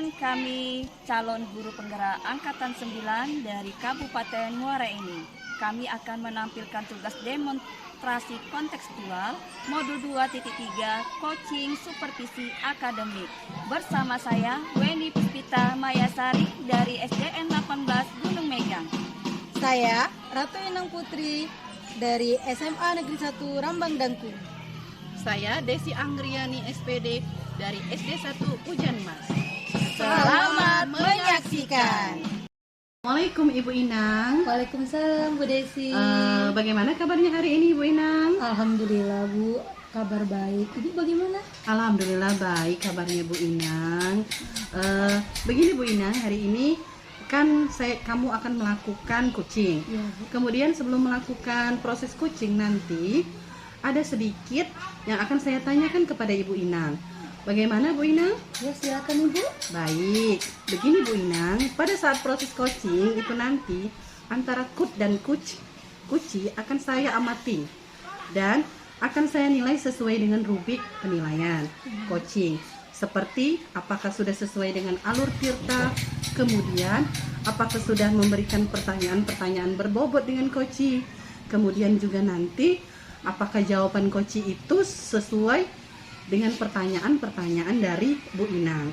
Perkenalkan, kami calon guru penggerak Angkatan 9 dari Kabupaten Muara Enim. Kami akan menampilkan tugas demonstrasi kontekstual modul 2.3 coaching supervisi akademik. Bersama saya, Weni Puspita Mayasari dari SDN 18 Gunung Megang. Saya, Ratu Inang Putri dari SMA Negeri 1 Rambang Dangku. Saya Desi Anggriani SPD dari SD 1 Ujan Mas. Selamat menyaksikan. Assalamualaikum Ibu Inang. Waalaikumsalam Bu Desi. Bagaimana kabarnya hari ini Ibu Inang? Alhamdulillah Bu, kabar baik. Ibu bagaimana? Alhamdulillah baik kabarnya Bu Inang. Begini Bu Inang, hari ini kan kamu akan melakukan coaching. Ya, Bu. Kemudian sebelum melakukan proses coaching nanti ada sedikit yang akan saya tanyakan kepada Ibu Inang. Bagaimana Bu Inang? Ya, silakan Ibu. Baik, begini Bu Inang, pada saat proses coaching itu nanti antara coach dan coachee akan saya amati dan akan saya nilai sesuai dengan rubrik penilaian coaching. Seperti apakah sudah sesuai dengan alur tirta, kemudian apakah sudah memberikan pertanyaan-pertanyaan berbobot dengan coachee, kemudian juga nanti apakah jawaban coachee itu sesuai dengan pertanyaan-pertanyaan dari Bu Inang.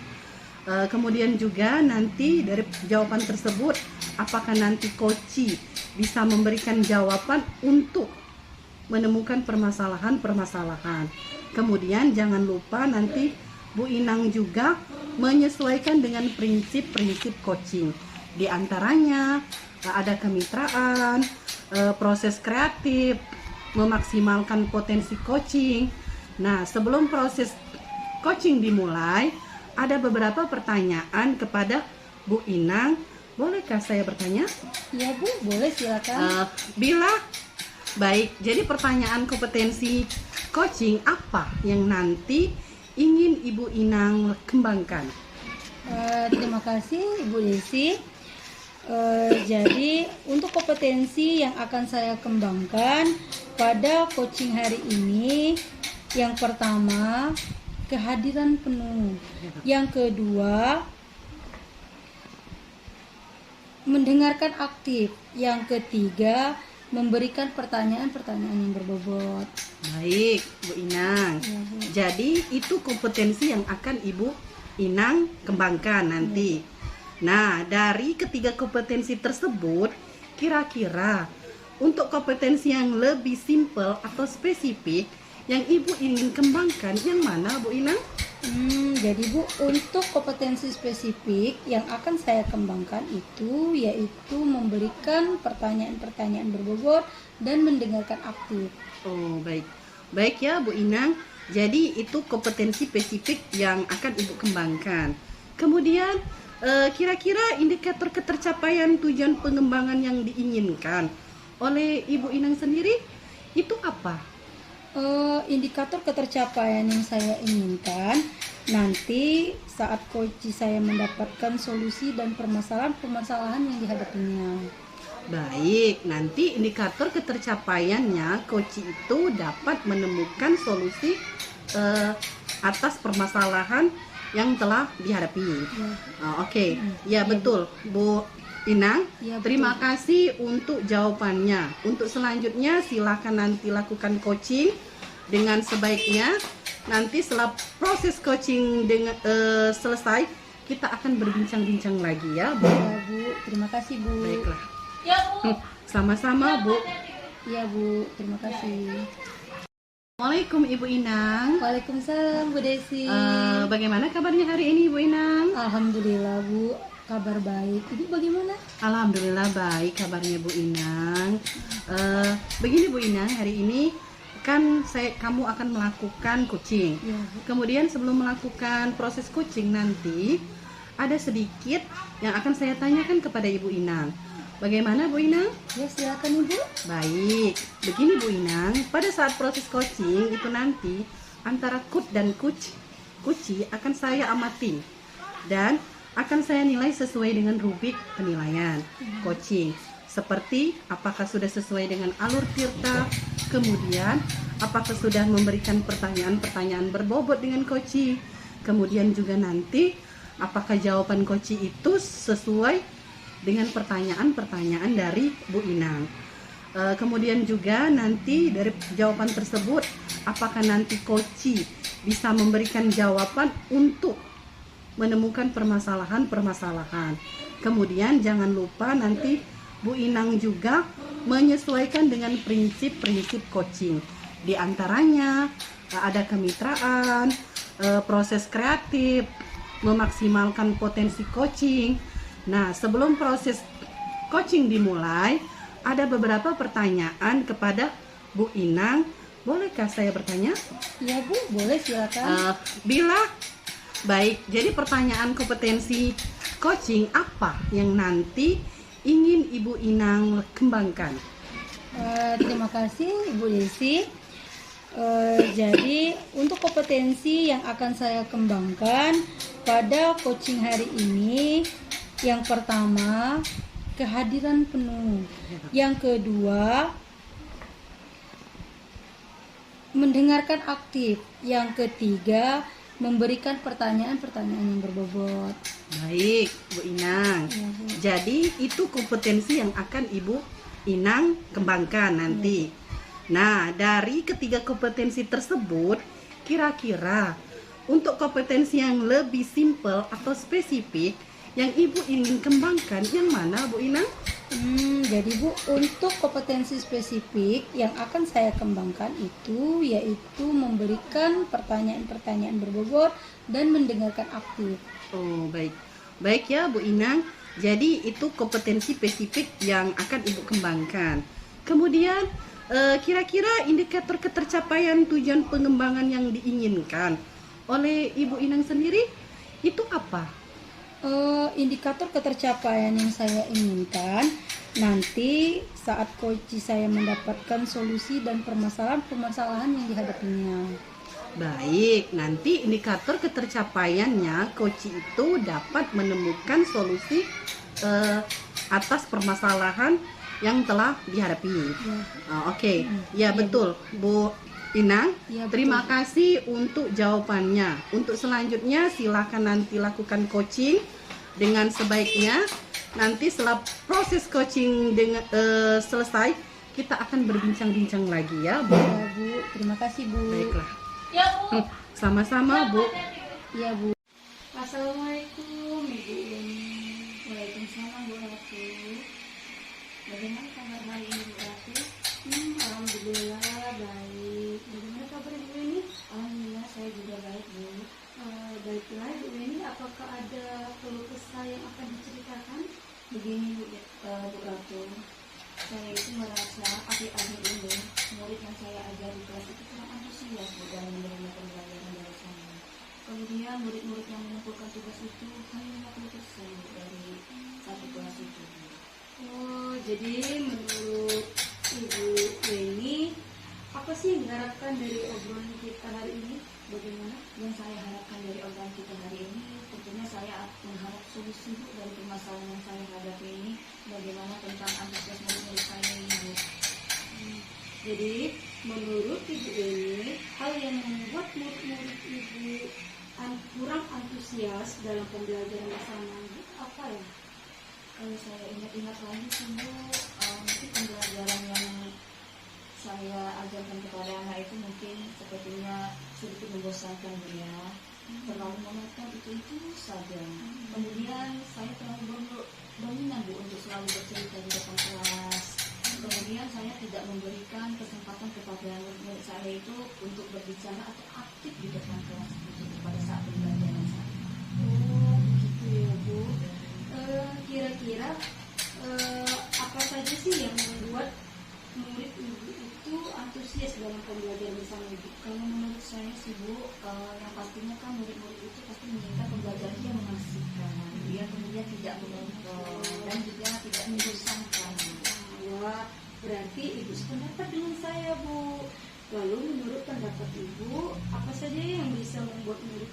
Kemudian juga nanti dari jawaban tersebut, apakah nanti coachee bisa memberikan jawaban untuk menemukan permasalahan-permasalahan. Kemudian jangan lupa nanti Bu Inang juga menyesuaikan dengan prinsip-prinsip coaching. Di antaranya ada kemitraan, proses kreatif, memaksimalkan potensi coaching. Nah, sebelum proses coaching dimulai, ada beberapa pertanyaan kepada Bu Inang. Bolehkah saya bertanya? Ya Bu, boleh silakan. Baik, jadi pertanyaan kompetensi coaching apa yang nanti ingin Ibu Inang kembangkan? Terima kasih Ibu Desi. Jadi untuk kompetensi yang akan saya kembangkan pada coaching hari ini, yang pertama kehadiran penuh, yang kedua mendengarkan aktif, yang ketiga memberikan pertanyaan-pertanyaan yang berbobot. Baik Bu Inang, Ya, Bu. jadi itu kompetensi yang akan Ibu Inang kembangkan nanti. Nah, dari ketiga kompetensi tersebut, kira-kira untuk kompetensi yang lebih simpel atau spesifik yang Ibu ingin kembangkan yang mana Bu Inang? Jadi Bu, untuk kompetensi spesifik yang akan saya kembangkan itu yaitu memberikan pertanyaan-pertanyaan berbobot dan mendengarkan aktif. Oh, baik. Baik ya Bu Inang. Jadi itu kompetensi spesifik yang akan Ibu kembangkan. Kemudian kira-kira indikator ketercapaian tujuan pengembangan yang diinginkan oleh Ibu Inang sendiri itu apa? Indikator ketercapaian yang saya inginkan nanti saat coaching saya mendapatkan solusi dan permasalahan-permasalahan yang dihadapinya. Baik, nanti indikator ketercapaiannya coaching itu dapat menemukan solusi atas permasalahan yang telah dihadapi. Oke. Ya, betul Bu Inang. Ya, betul. Terima kasih untuk jawabannya. Untuk selanjutnya silakan nanti lakukan coaching dengan sebaiknya. Nanti setelah proses coaching selesai, kita akan berbincang-bincang lagi ya Bu. Ya Bu, terima kasih Bu. Baiklah. Sama-sama Bu. Ya Bu, terima kasih. Assalamualaikum Ibu Inang. Waalaikumsalam Bu Desi. Bagaimana kabarnya hari ini Bu Inang? Alhamdulillah Bu, kabar baik. Ibu bagaimana? Alhamdulillah baik kabarnya Bu Inang. Begini Bu Inang, hari ini kan kamu akan melakukan coaching. Ya, Bu. Kemudian sebelum melakukan proses coaching nanti ada sedikit yang akan saya tanyakan kepada Ibu Inang. Bagaimana Bu Inang? Ya, silakan Ibu. Baik, begini Bu Inang, pada saat proses coaching itu nanti antara coach dan coachee akan saya amati dan akan saya nilai sesuai dengan rubrik penilaian coaching. Seperti apakah sudah sesuai dengan alur tirta, kemudian apakah sudah memberikan pertanyaan-pertanyaan berbobot dengan coachee, kemudian juga nanti apakah jawaban Koci itu sesuai dengan pertanyaan-pertanyaan dari Bu Inang. Kemudian juga nanti dari jawaban tersebut, apakah nanti Koci bisa memberikan jawaban untuk menemukan permasalahan-permasalahan. Kemudian jangan lupa nanti Bu Inang juga menyesuaikan dengan prinsip-prinsip coaching. Di antaranya ada kemitraan, proses kreatif, memaksimalkan potensi coaching. Nah, sebelum proses coaching dimulai, ada beberapa pertanyaan kepada Bu Inang. Bolehkah saya bertanya? Ya Bu, boleh silakan. Baik, jadi pertanyaan kompetensi coaching apa yang nanti ingin Ibu Inang kembangkan? Terima kasih Ibu Desi. Jadi untuk kompetensi yang akan saya kembangkan pada coaching hari ini, yang pertama kehadiran penuh, yang kedua mendengarkan aktif, yang ketiga memberikan pertanyaan-pertanyaan yang berbobot. Baik, Bu Inang. Ya, Bu. Jadi itu kompetensi yang akan Ibu Inang kembangkan nanti. Nah, dari ketiga kompetensi tersebut, kira-kira untuk kompetensi yang lebih simpel atau spesifik yang Ibu ingin kembangkan yang mana, Bu Inang? Jadi Bu, untuk kompetensi spesifik yang akan saya kembangkan itu yaitu memberikan pertanyaan-pertanyaan berbobot dan mendengarkan aktif. Oh, baik. Baik ya, Bu Inang. Jadi itu kompetensi spesifik yang akan Ibu kembangkan. Kemudian kira-kira indikator ketercapaian tujuan pengembangan yang diinginkan oleh Ibu Inang sendiri itu apa? Indikator ketercapaian yang saya inginkan nanti saat coach saya mendapatkan solusi dan permasalahan-permasalahan yang dihadapinya. Baik, nanti indikator ketercapaiannya coach itu dapat menemukan solusi atas permasalahan yang telah dihadapi. Oke. Ya, betul, Bu Inang. Ya, betul. Terima kasih untuk jawabannya. Untuk selanjutnya silakan nanti lakukan coaching dengan sebaiknya. Nanti setelah proses coaching selesai, kita akan berbincang-bincang lagi ya, Bu. Ya Bu, terima kasih Bu. Baiklah. Sama-sama, Bu. Ya Bu. Assalamualaikum Ibu. Waalaikumsalam Bu Ratu. Bagaimana kabar hari ini Bu Ratu? Alhamdulillah baik. Bagaimana kabar Ibu ini? Alhamdulillah saya juga baik Bu. Baiklah Ibu ini, apakah ada keluh kesah yang akan diceritakan? Begini Bu Ratu, saya itu merasa akhir-akhir ini murid yang saya ajar di kelas itu kurang antusias Bu dalam menerima pembelajaran dari saya. Kemudian murid-murid yang mengumpulkan tugas itu hanya 50% dari satu kelas itu Bu. Oh, jadi menurut Ibu Weni, apa sih yang diharapkan dari obrolan kita hari ini? Bagaimana? Yang saya harapkan dari obrolan kita hari ini, tentunya saya mengharap solusi Bu dari permasalahan yang saya hadapi ini. Bagaimana tentang antusias murid-murid saya ini Bu. Jadi menurut Ibu Weni, hal yang membuat murid-murid Ibu kurang antusias dalam pembelajaran bersama Ibu apa ya? Kalau saya ingat-ingat lagi sih Bu, mungkin pembelajaran yang saya ajarkan kepada anak itu mungkin sepertinya sedikit membosankan dia, terlalu monoton itu saja. Kemudian saya terlalu dominan Bu untuk selalu bercerita di depan kelas. Kemudian saya tidak memberikan kesempatan kepada murid saya itu untuk berbicara atau aktif di depan kelas itu pada saat pembelajaran saya. Oh, begitu ya Bu. Kira-kira apa saja sih yang membuat murid Ibu itu antusias dalam pembelajaran bersama Ibu? Kalau menurut saya sih Bu, yang pastinya kan murid-murid itu pasti menginginkan pembelajaran yang mengasihkan, dia kemudian tidak monoton dan juga tidak membosankan. Wah, berarti Ibu sependapat dengan saya Bu. Lalu menurut pendapat Ibu, apa saja yang bisa membuat murid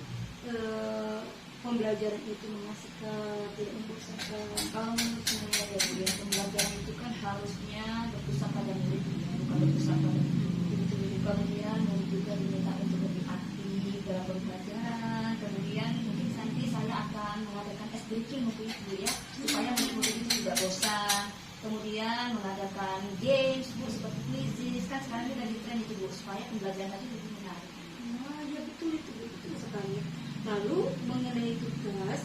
pembelajaran itu mengasihkan, tidak membosankan? Kalau menurut saya ya Bu, yang pembelajaran itu kan harusnya berpusat pada muridnya, bukan berpusat pada itu. Kemudian murid juga diminta untuk lebih aktif dalam pembelajaran. Kemudian mungkin nanti saya akan akan mengadakan ice breaking mungkin Bu ya, supaya murid-murid itu tidak bosan. Kemudian mengadakan games Bu seperti quizzes, kan sekarang ini lagi tren itu Bu, supaya pembelajaran tadi lebih menarik. Nah, ya betul itu betul sekali. Lalu mengenai tugas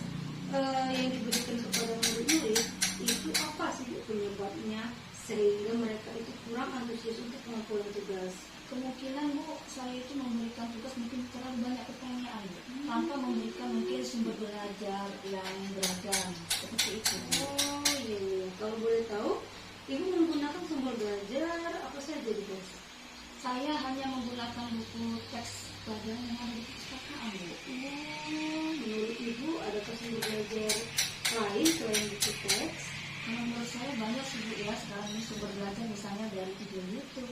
yang diberikan kepada murid-murid itu apa sih Bu penyebabnya sehingga mereka itu kurang antusias untuk pengumpulan tugas? Kemungkinan Bu, saya itu memberikan tugas mungkin terlalu banyak pertanyaan Bu, tanpa memberikan mungkin sumber belajar yang beragam seperti itu Bu. Oh iya, iya. Kalau boleh tahu, Ibu menggunakan sumber belajar apa saja di kelas? Saya hanya menggunakan buku teks pelajaran yang ada di perpustakaan Bu. Menurut Ibu adakah sumber belajar lain selain buku teks? Menurut saya banyak sih Bu ya, sekarang ini sumber belajar misalnya dari video YouTube,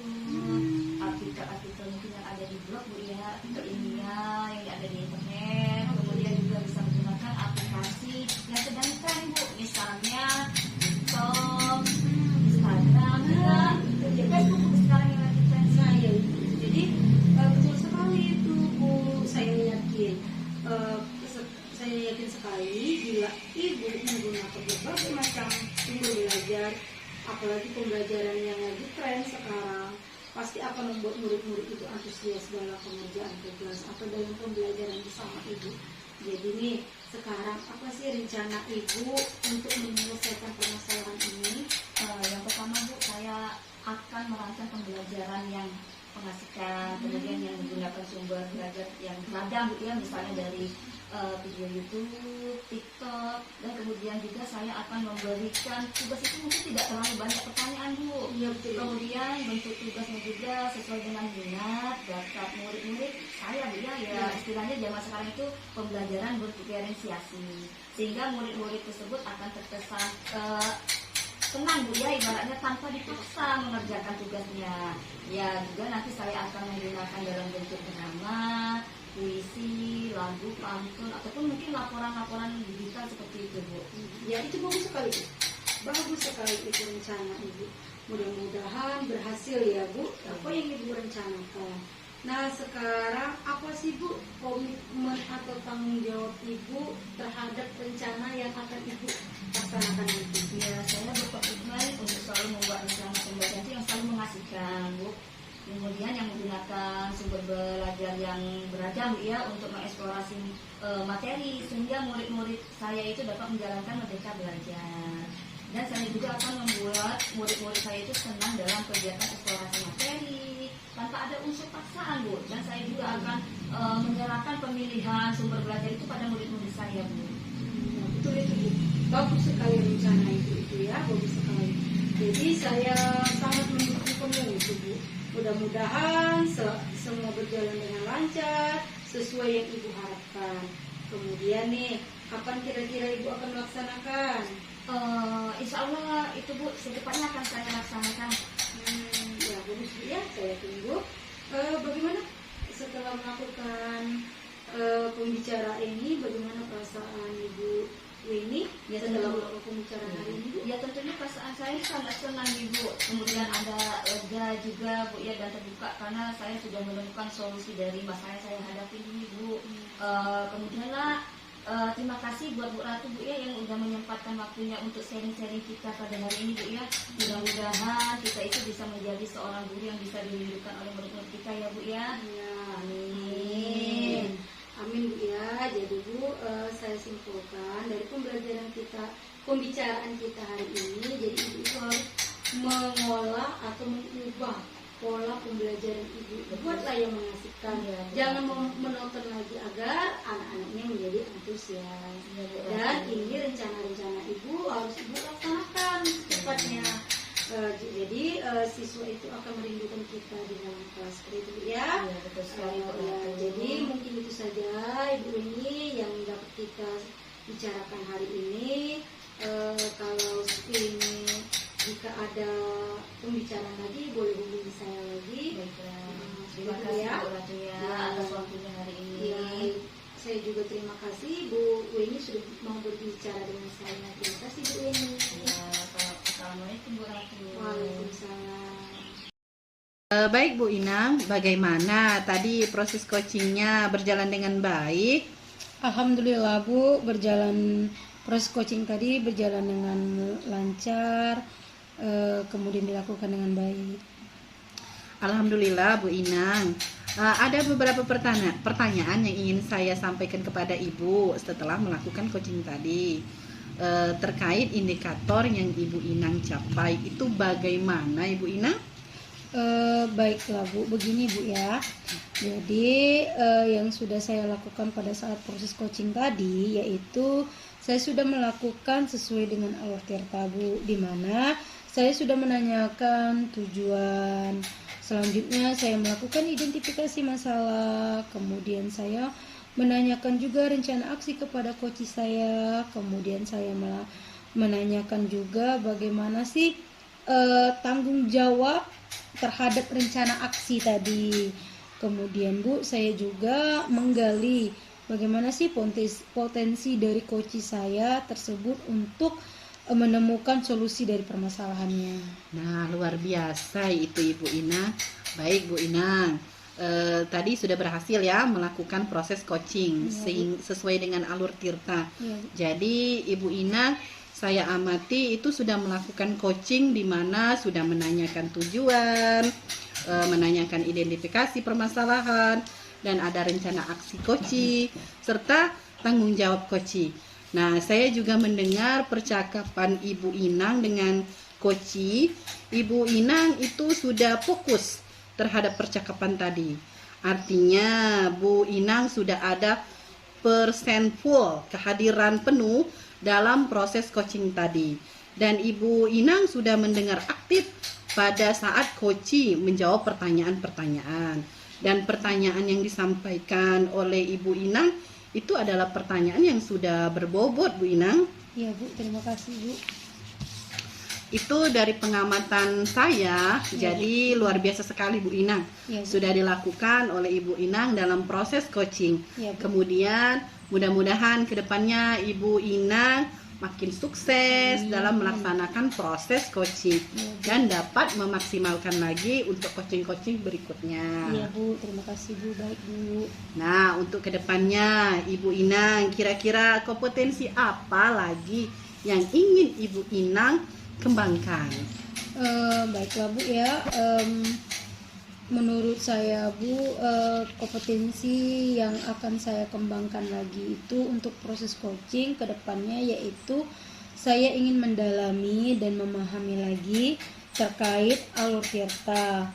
artikel-artikel mungkin yang ada di blog Bu ya, artikel ilmiah yang ada di internet, kemudian juga bisa menggunakan aplikasi yang sedang tren Bu, misalnya TikTok, Instagram juga, ya Facebook Bu sekarang yang lagi tren. Saya jadi betul sekali itu Bu, saya yakin sekali bila Ibu menggunakan berbagai macam sumber belajar, apalagi pembelajaran yang lagi tren sekarang, pasti akan membuat murid-murid itu antusias dalam pengerjaan tugas atau dalam pembelajaran bersama Ibu. Jadi nih, sekarang apa sih rencana Ibu untuk menyelesaikan permasalahan ini? Yang pertama Bu, saya akan merancang pembelajaran yang mengasihkan, kemudian yang menggunakan sumber belajar yang beragam Bu ya, misalnya dari video YouTube, TikTok, dan kemudian juga saya akan memberikan tugas itu mungkin tidak terlalu banyak pertanyaan Bu. Iya betul. Kemudian bentuk tugasnya juga sesuai dengan minat, bakat murid-murid saya Bu ya, istilahnya zaman sekarang itu pembelajaran berdiferensiasi, sehingga murid-murid tersebut akan terkesan senang Bu ya, ibaratnya tanpa dipaksa mengerjakan tugasnya. Ya juga nanti saya akan menggunakan dalam bentuk drama, puisi, lagu, pantun, ataupun mungkin laporan-laporan digital seperti itu Bu. Ya itu bagus sekali Bu. Bagus sekali itu rencana Ibu. Mudah-mudahan berhasil ya Bu, apa yang Ibu rencanakan. Nah sekarang apa sih Bu komitmen atau tanggung jawab Ibu terhadap rencana yang akan Ibu laksanakan nanti? Ya, saya berkomitmen untuk selalu membuat rencana pembelajaran itu yang selalu mengasihkan Bu. Kemudian yang menggunakan sumber belajar yang beragam Bu ya, untuk mengeksplorasi materi sehingga murid-murid saya itu dapat menjalankan merdeka belajar. Dan saya juga akan membuat murid-murid saya itu senang dalam kegiatan eksplorasi materi tanpa ada unsur paksaan Bu. Dan saya juga akan menyerahkan pemilihan sumber belajar itu pada murid-murid saya Bu. Betul itu Bu. Bagus sekali rencana itu ya, bagus sekali. Jadi saya sangat mendukung itu Bu. Mudah-mudahan semua berjalan dengan lancar sesuai yang Ibu harapkan. Kemudian nih, kapan kira-kira Ibu akan melaksanakan? Insya Allah itu Bu secepatnya akan saya laksanakan. Ya bagus Bu ya, saya tunggu. Bagaimana setelah melakukan pembicaraan ini, bagaimana perasaan Ibu Weni Ya, setelah tentu. melakukan pembicaraan hari ini Bu? Ya tentunya perasaan saya sangat senang Ibu. Kemudian ada lega juga Bu ya, dan terbuka karena saya sudah menemukan solusi dari masalah yang saya hadapi ini Bu. Kemudian lah terima kasih buat Bu Ratu Bu ya, yang udah menyempatkan waktunya untuk sharing-sharing kita pada hari ini Bu ya. Mudah-mudahan kita itu bisa menjadi seorang guru yang bisa dirindukan oleh murid-murid kita ya Bu ya. Ya, Amin. amin Bu ya. Jadi Bu, saya simpulkan dari pembelajaran kita, pembicaraan kita hari ini, jadi Ibu itu harus mengolah atau mengubah pola pembelajaran Ibu. Buatlah yang mengasihkan. Ya, Jangan menonton lagi agar anak-anaknya menjadi antusias. Ya, Bu. Dan ini rencana-rencana Ibu harus Ibu laksanakan secepatnya. Jadi siswa itu akan merindukan kita di dalam kelas seperti itu Bu ya. Ya, betul sekali Bu Ya, Ratu. jadi mungkin itu saja Ibu ini yang dapat kita bicarakan hari ini. Kalau ini jika ada pembicaraan lagi boleh hubungi saya lagi. Baiklah. Terima Terima kasih kasih ya. Bu Ratu ya atas waktunya hari ini. Ya, saya juga terima kasih Bu Weni sudah mau berbicara dengan saya. Terima kasih Bu Weni. Ya, Assalamualaikum Bu Ratu. Waalaikumsalam. Baik Bu Inang, bagaimana tadi proses coachingnya berjalan dengan baik? Alhamdulillah Bu, proses coaching tadi berjalan dengan lancar, kemudian dilakukan dengan baik. Alhamdulillah Bu Inang. Ada beberapa pertanyaan yang ingin saya sampaikan kepada Ibu setelah melakukan coaching tadi. Terkait indikator yang Ibu Inang capai itu bagaimana Ibu Inang? Baiklah Bu, begini Bu ya. Jadi yang sudah saya lakukan pada saat proses coaching tadi yaitu saya sudah melakukan sesuai dengan alur tirta Bu, di mana saya sudah menanyakan tujuan. Selanjutnya saya melakukan identifikasi masalah, kemudian saya menanyakan juga rencana aksi kepada coach saya, kemudian saya menanyakan juga bagaimana sih tanggung jawab terhadap rencana aksi tadi. Kemudian Bu, saya juga menggali bagaimana sih potensi dari coach saya tersebut untuk menemukan solusi dari permasalahannya. Nah, luar biasa itu Ibu Inang. Baik Bu Inang, tadi sudah berhasil ya melakukan proses coaching sesuai dengan alur tirta. Jadi Ibu Inang, saya amati itu sudah melakukan coaching di mana sudah menanyakan tujuan, menanyakan identifikasi permasalahan, dan ada rencana aksi coaching serta tanggung jawab coaching. Nah, saya juga mendengar percakapan Ibu Inang dengan coaching. Ibu Inang itu sudah fokus terhadap percakapan tadi. Artinya Bu Inang sudah ada persen full kehadiran penuh dalam proses coaching tadi. Dan Ibu Inang sudah mendengar aktif pada saat coaching menjawab pertanyaan-pertanyaan. Dan pertanyaan yang disampaikan oleh Ibu Inang itu adalah pertanyaan yang sudah berbobot Bu Inang. Iya Bu, terima kasih Bu. Itu dari pengamatan saya, jadi luar biasa sekali Bu Inang. Sudah dilakukan oleh Ibu Inang dalam proses coaching. Kemudian mudah-mudahan kedepannya Ibu Inang makin sukses dalam melaksanakan proses coaching dan dapat memaksimalkan lagi untuk coaching-coaching berikutnya. Iya Bu, terima kasih Bu, baik Bu. Nah, untuk kedepannya Ibu Inang kira-kira kompetensi apa lagi yang ingin Ibu Inang kembangkan? Baiklah Bu ya, menurut saya Bu, kompetensi yang akan saya kembangkan lagi itu untuk proses coaching ke depannya yaitu saya ingin mendalami dan memahami lagi terkait alur tirta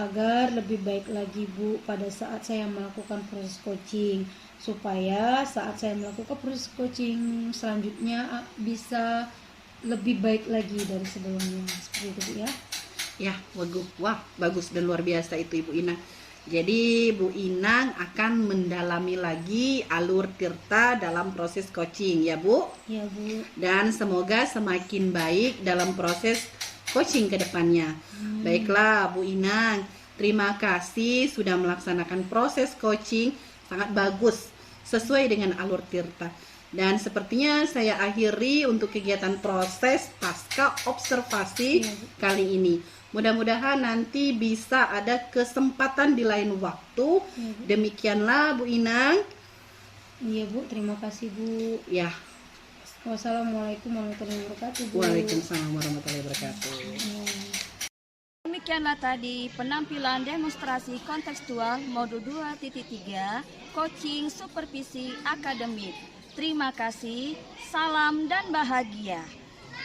agar lebih baik lagi Bu pada saat saya melakukan proses coaching, supaya saat saya melakukan proses coaching selanjutnya bisa lebih baik lagi dari sebelumnya, seperti itu Bu ya. Ya, bagus dan luar biasa itu Ibu Inang. Jadi Bu Inang akan mendalami lagi alur tirta dalam proses coaching ya Bu. Ya Bu. Dan semoga semakin baik dalam proses coaching ke depannya. Baiklah Bu Inang, terima kasih sudah melaksanakan proses coaching sangat bagus sesuai dengan alur tirta. Dan sepertinya saya akhiri untuk kegiatan proses pasca observasi kali ini. Mudah-mudahan nanti bisa ada kesempatan di lain waktu. Demikianlah Bu Inang. Iya Bu, terima kasih Bu. Ya. Wassalamualaikum warahmatullahi wabarakatuh Bu. Waalaikumsalam warahmatullahi wabarakatuh. Demikianlah tadi penampilan demonstrasi kontekstual modul 2.3 coaching supervisi akademik. Terima kasih, salam dan bahagia.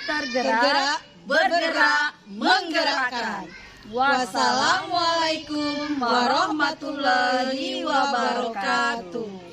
Tergerak, bergerak, menggerakkan. Wassalamualaikum warahmatullahi wabarakatuh.